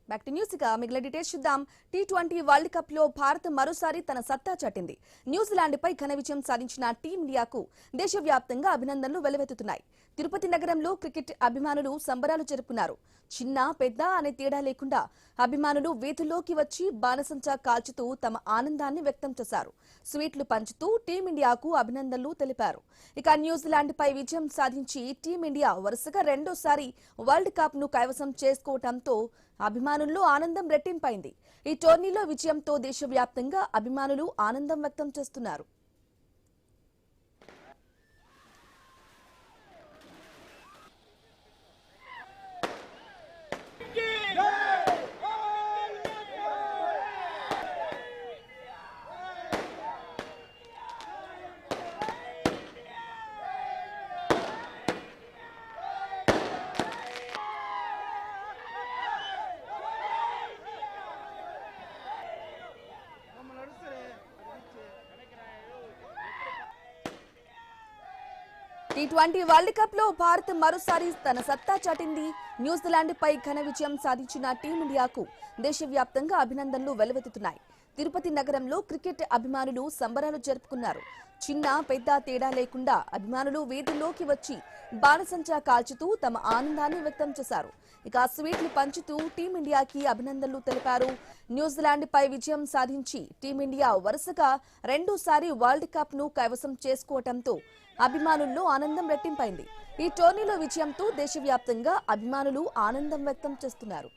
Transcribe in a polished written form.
Back to news గా మిగిలిన details చూద్దాం. టీ20 వరల్డ్ కప్ లో భారత్ మరోసారి తన సత్తా చాటింది. న్యూజిలాండ్ పై ఘన విజయం సాధించిన టీమిండియాకు దేశవ్యాప్తంగా అభినందనలు వెల్లువెత్తుతున్నాయి. తిరుపతి నగరంలో క్రికెట్ అభిమానులు సంబరాలు జరుపుకున్నారు. చిన్న పెద్ద అనే తేడా లేకుండా అభిమానులు వీధుల్లోకి వచ్చి బాణసంచా కాల్చుతూ తమ ఆనందాన్ని వ్యక్తం చేశారు. స్వీట్లు పంచుతూ టీమిండియాకు అభినందనలు తెలిపారు. ఇక న్యూజిలాండ్ పై విజయం సాధించి టీమిండియా వరుసగా రెండోసారి వరల్డ్ కప్ ను కైవసం చేసుకోవడంతో అభిమానుల్లో ఆనందం రెట్టింపైంది. ఈ టోర్నీలో విజయంతో దేశవ్యాప్తంగా అభిమానులు ఆనందం వ్యక్తం చేస్తున్నారు. టీ20 వరల్డ్ కప్ లో భారత్ మరోసారి తన సత్తా చాటింది. న్యూజిలాండ్ పై ఘన విజయం సాధించిన టీమిండియాకు దేశవ్యాప్తంగా అభినందనలు వెల్లువెత్తుతున్నాయి. తిరుపతి నగరంలో క్రికెట్ అభిమానులు సంబరాలు జరుపుకున్నారు. చిన్న పెద్ద తేడా లేకుండా అభిమానులు వీధుల్లోకి వచ్చి బాణసంచా కాల్చుతూ తమ ఆనందాన్ని వ్యక్తం చేశారు. ఇక స్వీట్లు పంచుతూ టీమిండియాకి అభినందనలు తెలిపారు. న్యూజిలాండ్ పై విజయం సాధించి టీమిండియా వరుసగా రెండోసారి వరల్డ్ కప్ ను కైవసం చేసుకోవడంతో అభిమానుల్లో ఆనందం రెట్టింపైంది. ఈ టోర్నీలో విజయంతో దేశవ్యాప్తంగా అభిమానులు ఆనందం వ్యక్తం చేస్తున్నారు.